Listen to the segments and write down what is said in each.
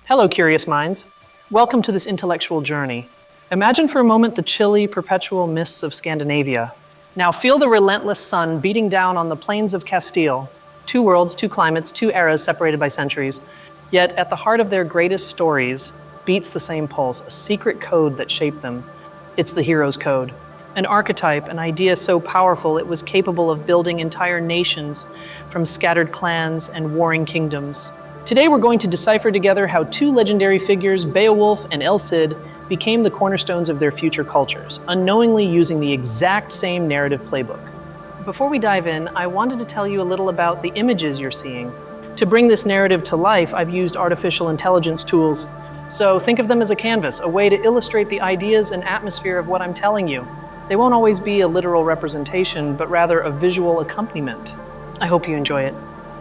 Hello, curious minds. Welcome to this intellectual journey. Imagine for a moment the chilly, perpetual mists of Scandinavia. Now feel the relentless sun beating down on the plains of Castile. Two worlds, two climates, two eras separated by centuries. Yet at the heart of their greatest stories beats the same pulse, a secret code that shaped them. It's the hero's code. An archetype, an idea so powerful it was capable of building entire nations from scattered clans and warring kingdoms. Today we're going to decipher together how two legendary figures, Beowulf and El Cid, became the cornerstones of their future cultures, unknowingly using the exact same narrative playbook. Before we dive in, I wanted to tell you a little about the images you're seeing. To bring this narrative to life, I've used artificial intelligence tools. So think of them as a canvas, a way to illustrate the ideas and atmosphere of what I'm telling you. They won't always be a literal representation, but rather a visual accompaniment. I hope you enjoy it.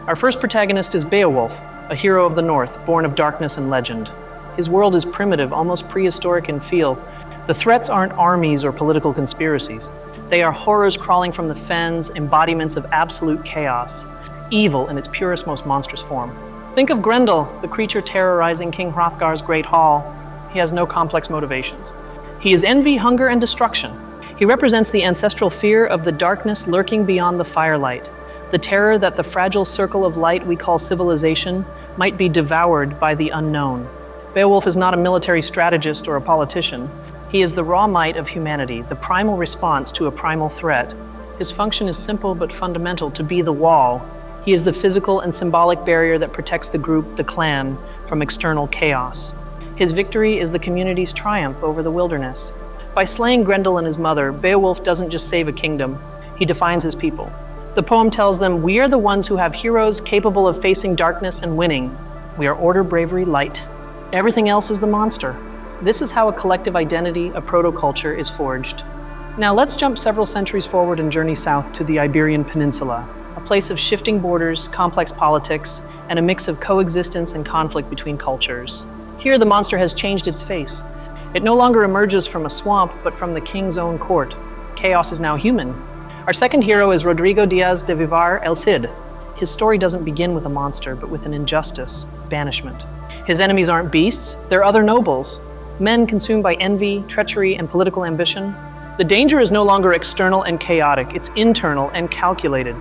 Our first protagonist is Beowulf, a hero of the North, born of darkness and legend. His world is primitive, almost prehistoric in feel. The threats aren't armies or political conspiracies. They are horrors crawling from the fens, embodiments of absolute chaos, evil in its purest, most monstrous form. Think of Grendel, the creature terrorizing King Hrothgar's great hall. He has no complex motivations. He is envy, hunger, and destruction. He represents the ancestral fear of the darkness lurking beyond the firelight, the terror that the fragile circle of light we call civilization might be devoured by the unknown. Beowulf is not a military strategist or a politician. He is the raw might of humanity, the primal response to a primal threat. His function is simple but fundamental: to be the wall. He is the physical and symbolic barrier that protects the group, the clan, from external chaos. His victory is the community's triumph over the wilderness. By slaying Grendel and his mother, Beowulf doesn't just save a kingdom, he defines his people. The poem tells them, "We are the ones who have heroes capable of facing darkness and winning. We are order, bravery, light. Everything else is the monster." This is how a collective identity, a proto-culture, is forged. Now let's jump several centuries forward and journey south to the Iberian Peninsula, a place of shifting borders, complex politics, and a mix of coexistence and conflict between cultures. Here the monster has changed its face. It no longer emerges from a swamp, but from the king's own court. Chaos is now human. Our second hero is Rodrigo Diaz de Vivar, El Cid. His story doesn't begin with a monster, but with an injustice, banishment. His enemies aren't beasts, they're other nobles, men consumed by envy, treachery, and political ambition. The danger is no longer external and chaotic, it's internal and calculated.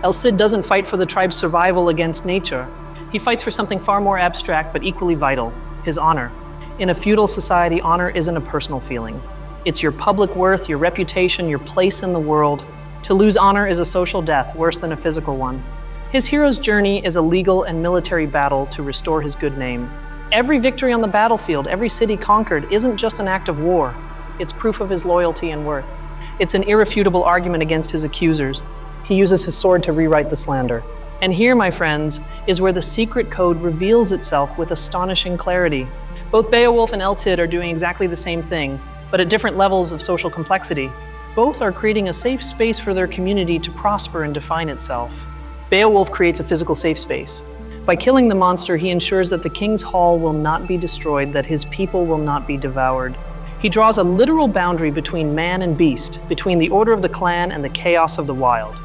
El Cid doesn't fight for the tribe's survival against nature. He fights for something far more abstract but equally vital: his honor. In a feudal society, honor isn't a personal feeling. It's your public worth, your reputation, your place in the world. To lose honor is a social death, worse than a physical one. His hero's journey is a legal and military battle to restore his good name. Every victory on the battlefield, every city conquered, isn't just an act of war. It's proof of his loyalty and worth. It's an irrefutable argument against his accusers. He uses his sword to rewrite the slander. And here, my friends, is where the secret code reveals itself with astonishing clarity. Both Beowulf and El Cid are doing exactly the same thing, but at different levels of social complexity. Both are creating a safe space for their community to prosper and define itself. Beowulf creates a physical safe space. By killing the monster, he ensures that the king's hall will not be destroyed, that his people will not be devoured. He draws a literal boundary between man and beast, between the order of the clan and the chaos of the wild.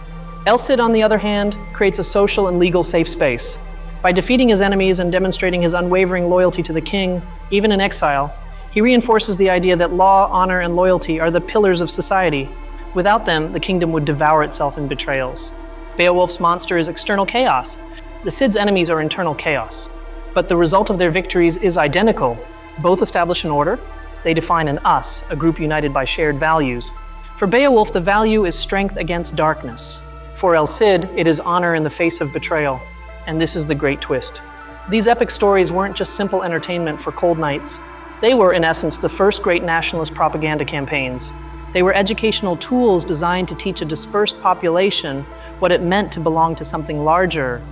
El Cid, on the other hand, creates a social and legal safe space. By defeating his enemies and demonstrating his unwavering loyalty to the king, even in exile, he reinforces the idea that law, honor, and loyalty are the pillars of society. Without them, the kingdom would devour itself in betrayals. Beowulf's monster is external chaos. The Cid's enemies are internal chaos. But the result of their victories is identical. Both establish an order. They define an us, a group united by shared values. For Beowulf, the value is strength against darkness. For El Cid, it is honor in the face of betrayal. And this is the great twist. These epic stories weren't just simple entertainment for cold nights. They were, in essence, the first great nationalist propaganda campaigns. They were educational tools designed to teach a dispersed population what it meant to belong to something larger.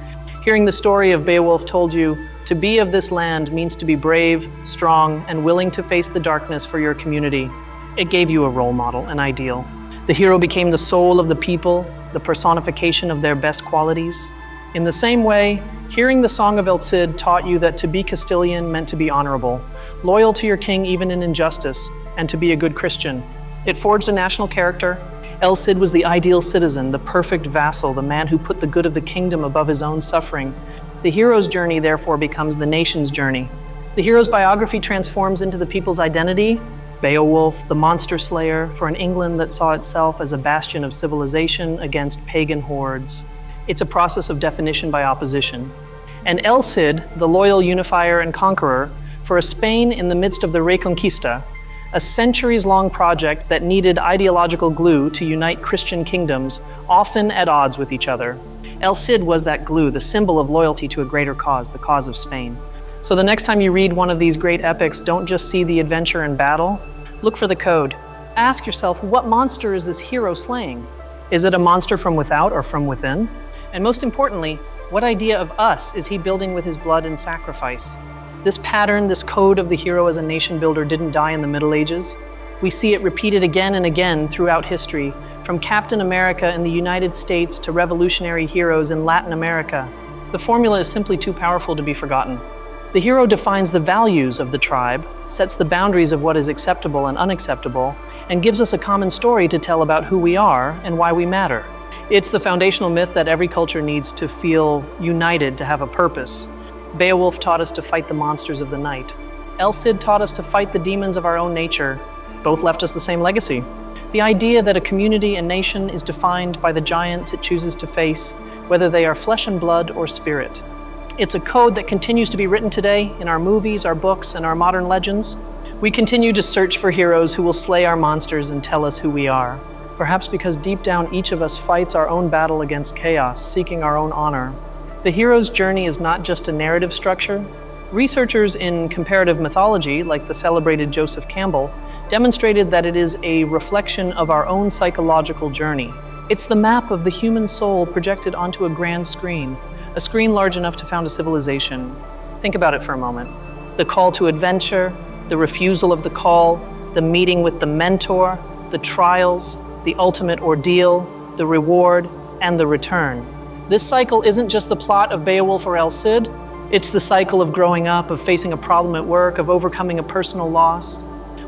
Hearing the story of Beowulf told you, to be of this land means to be brave, strong, and willing to face the darkness for your community. It gave you a role model, an ideal. The hero became the soul of the people, the personification of their best qualities. In the same way, hearing the Song of El Cid taught you that to be Castilian meant to be honorable, loyal to your king even in injustice, and to be a good Christian. It forged a national character. El Cid was the ideal citizen, the perfect vassal, the man who put the good of the kingdom above his own suffering. The hero's journey therefore becomes the nation's journey. The hero's biography transforms into the people's identity. Beowulf, the monster slayer, for an England that saw itself as a bastion of civilization against pagan hordes. It's a process of definition by opposition. And El Cid, the loyal unifier and conqueror, for a Spain in the midst of the Reconquista, a centuries-long project that needed ideological glue to unite Christian kingdoms, often at odds with each other. El Cid was that glue, the symbol of loyalty to a greater cause, the cause of Spain. So the next time you read one of these great epics, don't just see the adventure and battle. Look for the code. Ask yourself, what monster is this hero slaying? Is it a monster from without or from within? And most importantly, what idea of us is he building with his blood and sacrifice? This pattern, this code of the hero as a nation builder didn't die in the Middle Ages. We see it repeated again and again throughout history, from Captain America in the United States to revolutionary heroes in Latin America. The formula is simply too powerful to be forgotten. The hero defines the values of the tribe, sets the boundaries of what is acceptable and unacceptable, and gives us a common story to tell about who we are and why we matter. It's the foundational myth that every culture needs to feel united, to have a purpose. Beowulf taught us to fight the monsters of the night. El Cid taught us to fight the demons of our own nature. Both left us the same legacy. The idea that a community and nation is defined by the giants it chooses to face, whether they are flesh and blood or spirit. It's a code that continues to be written today in our movies, our books, and our modern legends. We continue to search for heroes who will slay our monsters and tell us who we are. Perhaps because deep down each of us fights our own battle against chaos, seeking our own honor. The hero's journey is not just a narrative structure. Researchers in comparative mythology, like the celebrated Joseph Campbell, demonstrated that it is a reflection of our own psychological journey. It's the map of the human soul projected onto a grand screen, a screen large enough to found a civilization. Think about it for a moment. The call to adventure, the refusal of the call, the meeting with the mentor, the trials, the ultimate ordeal, the reward, and the return. This cycle isn't just the plot of Beowulf or El Cid. It's the cycle of growing up, of facing a problem at work, of overcoming a personal loss.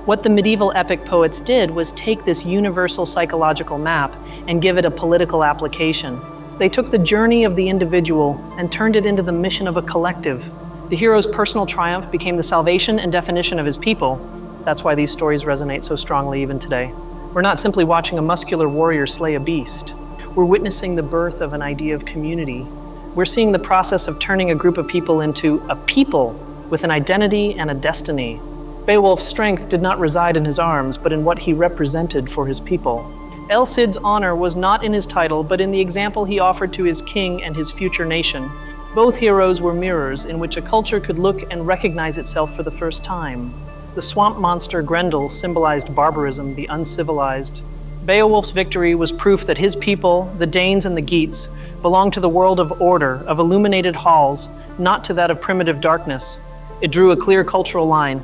What the medieval epic poets did was take this universal psychological map and give it a political application. They took the journey of the individual and turned it into the mission of a collective. The hero's personal triumph became the salvation and definition of his people. That's why these stories resonate so strongly even today. We're not simply watching a muscular warrior slay a beast. We're witnessing the birth of an idea of community. We're seeing the process of turning a group of people into a people with an identity and a destiny. Beowulf's strength did not reside in his arms, but in what he represented for his people. El Cid's honor was not in his title, but in the example he offered to his king and his future nation. Both heroes were mirrors in which a culture could look and recognize itself for the first time. The swamp monster Grendel symbolized barbarism, the uncivilized. Beowulf's victory was proof that his people, the Danes and the Geats, belonged to the world of order, of illuminated halls, not to that of primitive darkness. It drew a clear cultural line.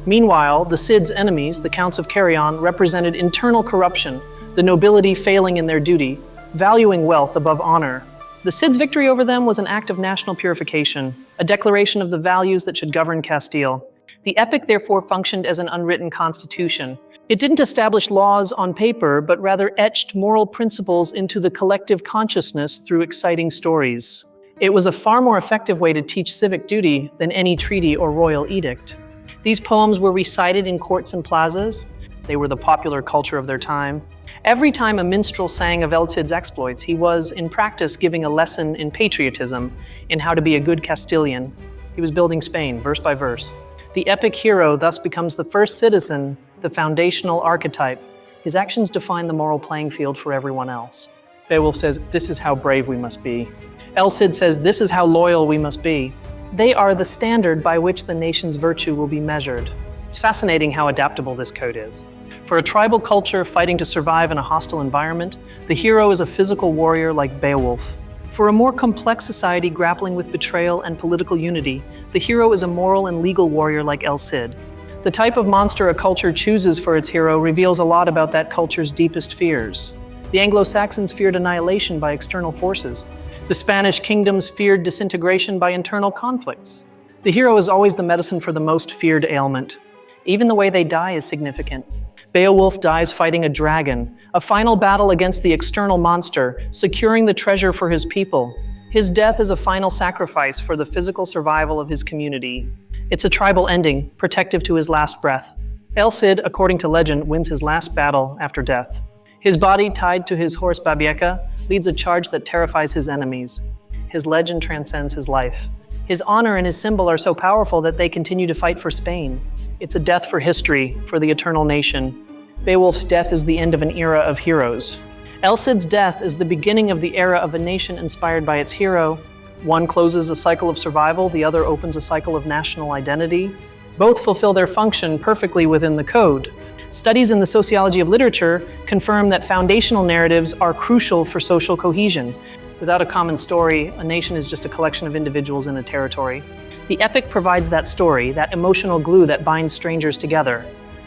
Meanwhile, the Cid's enemies, the Counts of Carrion, represented internal corruption, the nobility failing in their duty, valuing wealth above honor. The Cid's victory over them was an act of national purification, a declaration of the values that should govern Castile. The epic therefore functioned as an unwritten constitution. It didn't establish laws on paper, but rather etched moral principles into the collective consciousness through exciting stories. It was a far more effective way to teach civic duty than any treaty or royal edict. These poems were recited in courts and plazas. They were the popular culture of their time. Every time a minstrel sang of El Cid's exploits, he was, in practice, giving a lesson in patriotism, in how to be a good Castilian. He was building Spain, verse by verse. The epic hero thus becomes the first citizen, the foundational archetype. His actions define the moral playing field for everyone else. Beowulf says, "This is how brave we must be." El Cid says, "This is how loyal we must be." They are the standard by which the nation's virtue will be measured. It's fascinating how adaptable this code is. For a tribal culture fighting to survive in a hostile environment, the hero is a physical warrior like Beowulf. For a more complex society grappling with betrayal and political unity, the hero is a moral and legal warrior like El Cid. The type of monster a culture chooses for its hero reveals a lot about that culture's deepest fears. The Anglo-Saxons feared annihilation by external forces. The Spanish kingdoms feared disintegration by internal conflicts. The hero is always the medicine for the most feared ailment. Even the way they die is significant. Beowulf dies fighting a dragon, a final battle against the external monster, securing the treasure for his people. His death is a final sacrifice for the physical survival of his community. It's a tribal ending, protective to his last breath. El Cid, according to legend, wins his last battle after death. His body, tied to his horse Babieca, leads a charge that terrifies his enemies. His legend transcends his life. His honor and his symbol are so powerful that they continue to fight for Spain. It's a death for history, for the eternal nation. Beowulf's death is the end of an era of heroes. El Cid's death is the beginning of the era of a nation inspired by its hero. One closes a cycle of survival, the other opens a cycle of national identity. Both fulfill their function perfectly within the code. Studies in the sociology of literature confirm that foundational narratives are crucial for social cohesion. Without a common story, a nation is just a collection of individuals in a territory. The epic provides that story, that emotional glue that binds strangers together.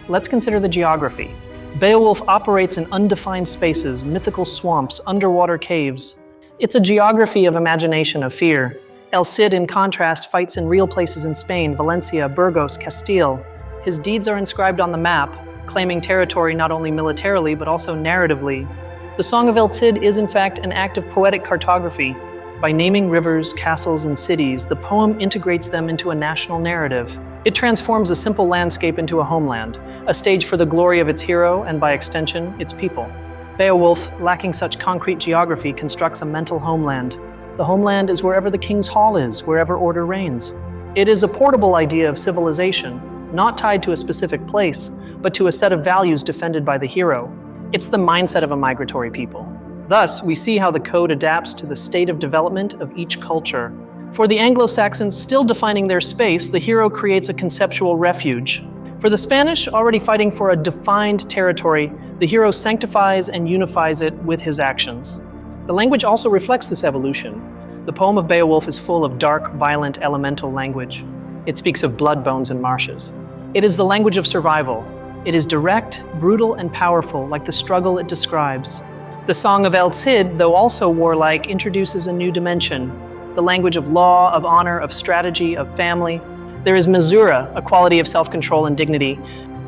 Let's consider the geography. Beowulf operates in undefined spaces, mythical swamps, underwater caves. It's a geography of imagination, of fear. El Cid, in contrast, fights in real places in Spain, Valencia, Burgos, Castile. His deeds are inscribed on the map, claiming territory not only militarily but also narratively. The Song of El Cid is in fact an act of poetic cartography. By naming rivers, castles, and cities, the poem integrates them into a national narrative. It transforms a simple landscape into a homeland, a stage for the glory of its hero and, by extension, its people. Beowulf, lacking such concrete geography, constructs a mental homeland. The homeland is wherever the king's hall is, wherever order reigns. It is a portable idea of civilization, not tied to a specific place, but to a set of values defended by the hero. It's the mindset of a migratory people. Thus, we see how the code adapts to the state of development of each culture. For the Anglo-Saxons still defining their space, the hero creates a conceptual refuge. For the Spanish, already fighting for a defined territory, the hero sanctifies and unifies it with his actions. The language also reflects this evolution. The poem of Beowulf is full of dark, violent, elemental language. It speaks of blood, bones, and marshes. It is the language of survival. It is direct, brutal, and powerful, like the struggle it describes. The Song of El Cid, though also warlike, introduces a new dimension. The language of law, of honor, of strategy, of family. There is mesura, a quality of self-control and dignity.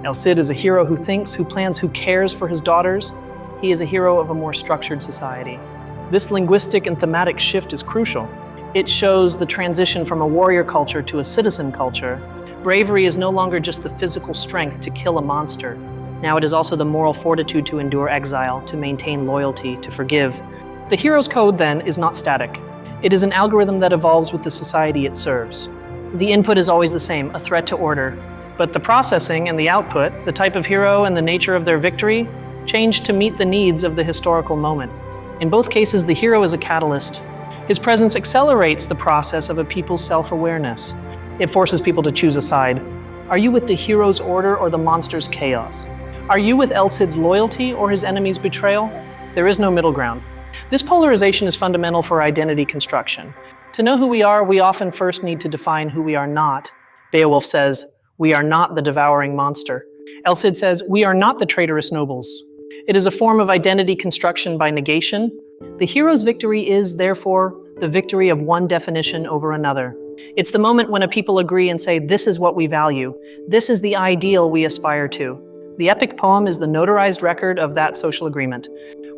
El Cid is a hero who thinks, who plans, who cares for his daughters. He is a hero of a more structured society. This linguistic and thematic shift is crucial. It shows the transition from a warrior culture to a citizen culture. Bravery is no longer just the physical strength to kill a monster. Now it is also the moral fortitude to endure exile, to maintain loyalty, to forgive. The hero's code, then, is not static. It is an algorithm that evolves with the society it serves. The input is always the same, a threat to order. But the processing and the output, the type of hero and the nature of their victory, change to meet the needs of the historical moment. In both cases, the hero is a catalyst. His presence accelerates the process of a people's self-awareness. It forces people to choose a side. Are you with the hero's order or the monster's chaos? Are you with El Cid's loyalty or his enemy's betrayal? There is no middle ground. This polarization is fundamental for identity construction. To know who we are, we often first need to define who we are not. Beowulf says, "We are not the devouring monster." El Cid says, "We are not the traitorous nobles." It is a form of identity construction by negation. The hero's victory is, therefore, the victory of one definition over another. It's the moment when a people agree and say, "This is what we value. This is the ideal we aspire to." The epic poem is the notarized record of that social agreement.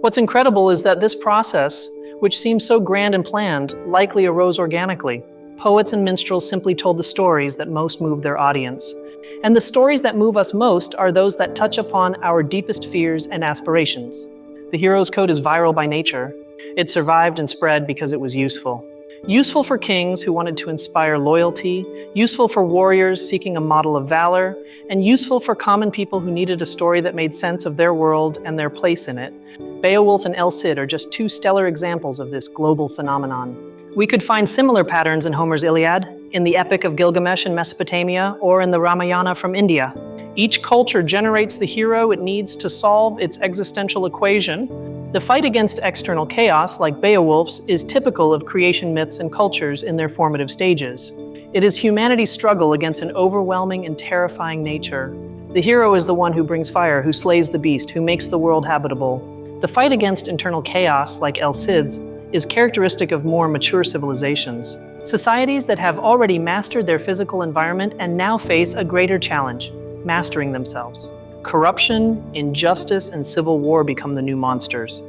What's incredible is that this process, which seems so grand and planned, likely arose organically. Poets and minstrels simply told the stories that most moved their audience. And the stories that move us most are those that touch upon our deepest fears and aspirations. The hero's code is viral by nature. It survived and spread because it was useful. Useful for kings who wanted to inspire loyalty, useful for warriors seeking a model of valor, and useful for common people who needed a story that made sense of their world and their place in it. Beowulf and El Cid are just two stellar examples of this global phenomenon. We could find similar patterns in Homer's Iliad, in the Epic of Gilgamesh in Mesopotamia, or in the Ramayana from India. Each culture generates the hero it needs to solve its existential equation. The fight against external chaos, like Beowulf's, is typical of creation myths and cultures in their formative stages. It is humanity's struggle against an overwhelming and terrifying nature. The hero is the one who brings fire, who slays the beast, who makes the world habitable. The fight against internal chaos, like El Cid's, is characteristic of more mature civilizations. Societies that have already mastered their physical environment and now face a greater challenge, mastering themselves. Corruption, injustice, and civil war become the new monsters.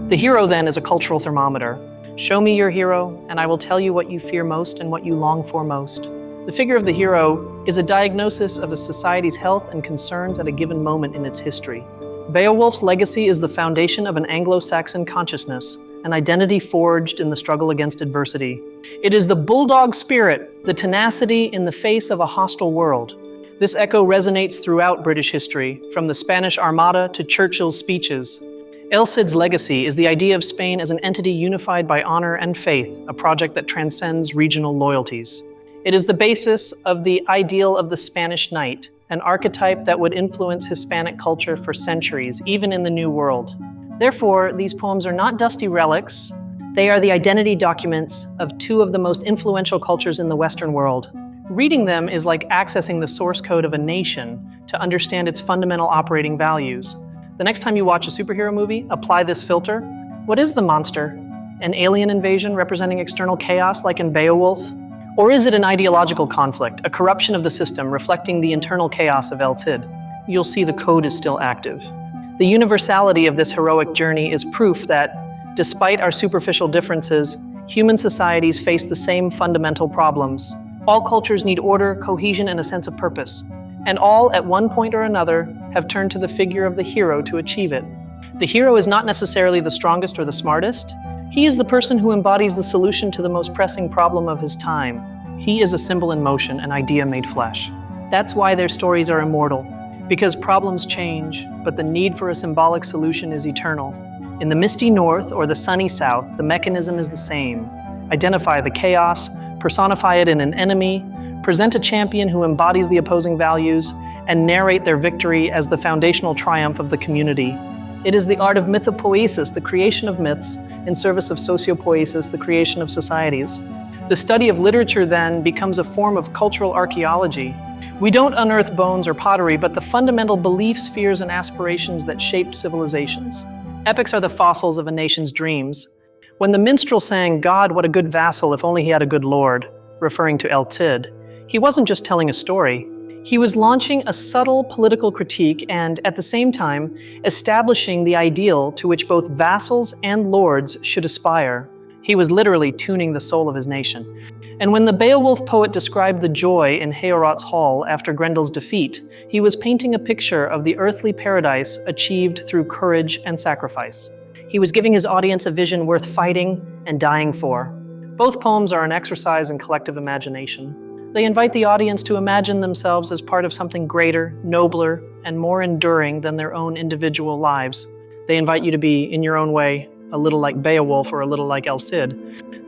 The hero, then, is a cultural thermometer. Show me your hero, and I will tell you what you fear most and what you long for most. The figure of the hero is a diagnosis of a society's health and concerns at a given moment in its history. Beowulf's legacy is the foundation of an Anglo-Saxon consciousness, an identity forged in the struggle against adversity. It is the bulldog spirit, the tenacity in the face of a hostile world. This echo resonates throughout British history, from the Spanish Armada to Churchill's speeches. El Cid's legacy is the idea of Spain as an entity unified by honor and faith, a project that transcends regional loyalties. It is the basis of the ideal of the Spanish knight, an archetype that would influence Hispanic culture for centuries, even in the New World. Therefore, these poems are not dusty relics. They are the identity documents of two of the most influential cultures in the Western world. Reading them is like accessing the source code of a nation to understand its fundamental operating values. The next time you watch a superhero movie, apply this filter. What is the monster? An alien invasion representing external chaos like in Beowulf? Or is it an ideological conflict, a corruption of the system reflecting the internal chaos of El Cid? You'll see the code is still active. The universality of this heroic journey is proof that, despite our superficial differences, human societies face the same fundamental problems. All cultures need order, cohesion, and a sense of purpose. And all, at one point or another, have turned to the figure of the hero to achieve it. The hero is not necessarily the strongest or the smartest. He is the person who embodies the solution to the most pressing problem of his time. He is a symbol in motion, an idea made flesh. That's why their stories are immortal, because problems change, but the need for a symbolic solution is eternal. In the misty north or the sunny south, the mechanism is the same. Identify the chaos, personify it in an enemy, present a champion who embodies the opposing values, and narrate their victory as the foundational triumph of the community. It is the art of mythopoiesis, the creation of myths, in service of sociopoiesis, the creation of societies. The study of literature, then, becomes a form of cultural archaeology. We don't unearth bones or pottery, but the fundamental beliefs, fears, and aspirations that shaped civilizations. Epics are the fossils of a nation's dreams. When the minstrel sang, "God, what a good vassal, if only he had a good lord," referring to El Cid, he wasn't just telling a story. He was launching a subtle political critique and, at the same time, establishing the ideal to which both vassals and lords should aspire. He was literally tuning the soul of his nation. And when the Beowulf poet described the joy in Heorot's hall after Grendel's defeat, he was painting a picture of the earthly paradise achieved through courage and sacrifice. He was giving his audience a vision worth fighting and dying for. Both poems are an exercise in collective imagination. They invite the audience to imagine themselves as part of something greater, nobler, and more enduring than their own individual lives. They invite you to be, in your own way, a little like Beowulf or a little like El Cid.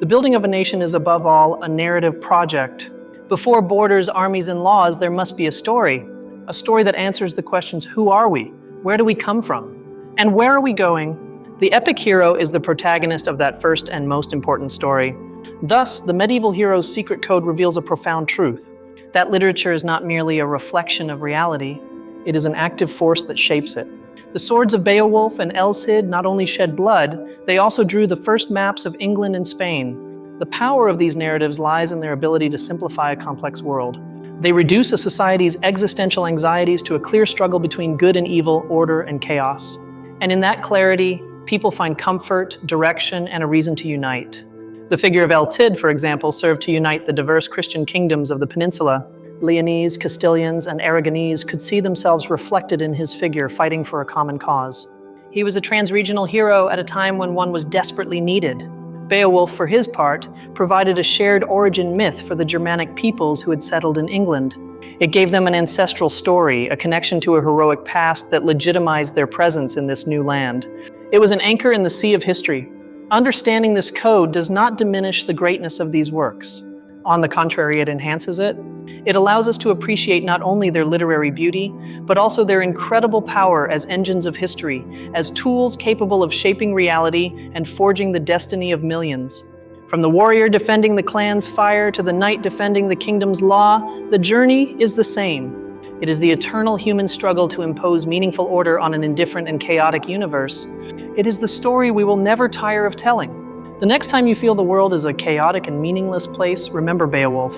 The building of a nation is above all a narrative project. Before borders, armies, and laws, there must be a story that answers the questions: who are we? Where do we come from? And where are we going? The epic hero is the protagonist of that first and most important story. Thus, the medieval hero's secret code reveals a profound truth. That literature is not merely a reflection of reality, it is an active force that shapes it. The swords of Beowulf and El Cid not only shed blood, they also drew the first maps of England and Spain. The power of these narratives lies in their ability to simplify a complex world. They reduce a society's existential anxieties to a clear struggle between good and evil, order and chaos. And in that clarity, people find comfort, direction, and a reason to unite. The figure of El Cid, for example, served to unite the diverse Christian kingdoms of the peninsula. Leonese, Castilians, and Aragonese could see themselves reflected in his figure, fighting for a common cause. He was a transregional hero at a time when one was desperately needed. Beowulf, for his part, provided a shared origin myth for the Germanic peoples who had settled in England. It gave them an ancestral story, a connection to a heroic past that legitimized their presence in this new land. It was an anchor in the sea of history. Understanding this code does not diminish the greatness of these works. On the contrary, it enhances it. It allows us to appreciate not only their literary beauty, but also their incredible power as engines of history, as tools capable of shaping reality and forging the destiny of millions. From the warrior defending the clan's fire to the knight defending the kingdom's law, the journey is the same. It is the eternal human struggle to impose meaningful order on an indifferent and chaotic universe. It is the story we will never tire of telling. The next time you feel the world is a chaotic and meaningless place, remember Beowulf.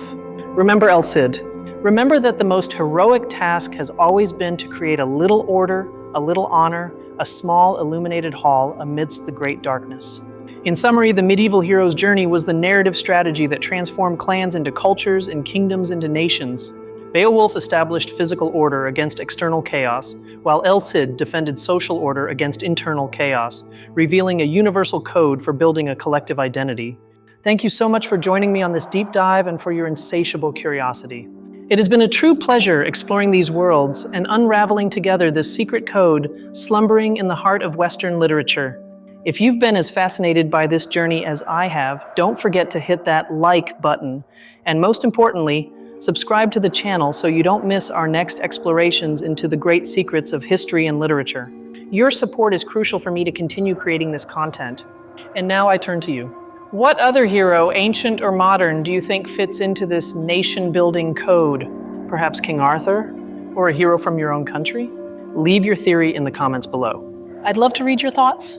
Remember El Cid. Remember that the most heroic task has always been to create a little order, a little honor, a small illuminated hall amidst the great darkness. In summary, the medieval hero's journey was the narrative strategy that transformed clans into cultures and kingdoms into nations. Beowulf established physical order against external chaos, while El Cid defended social order against internal chaos, revealing a universal code for building a collective identity. Thank you so much for joining me on this deep dive and for your insatiable curiosity. It has been a true pleasure exploring these worlds and unraveling together this secret code slumbering in the heart of Western literature. If you've been as fascinated by this journey as I have, don't forget to hit that like button. And most importantly, subscribe to the channel so you don't miss our next explorations into the great secrets of history and literature. Your support is crucial for me to continue creating this content. And now I turn to you. What other hero, ancient or modern, do you think fits into this nation-building code? Perhaps King Arthur? Or a hero from your own country? Leave your theory in the comments below. I'd love to read your thoughts.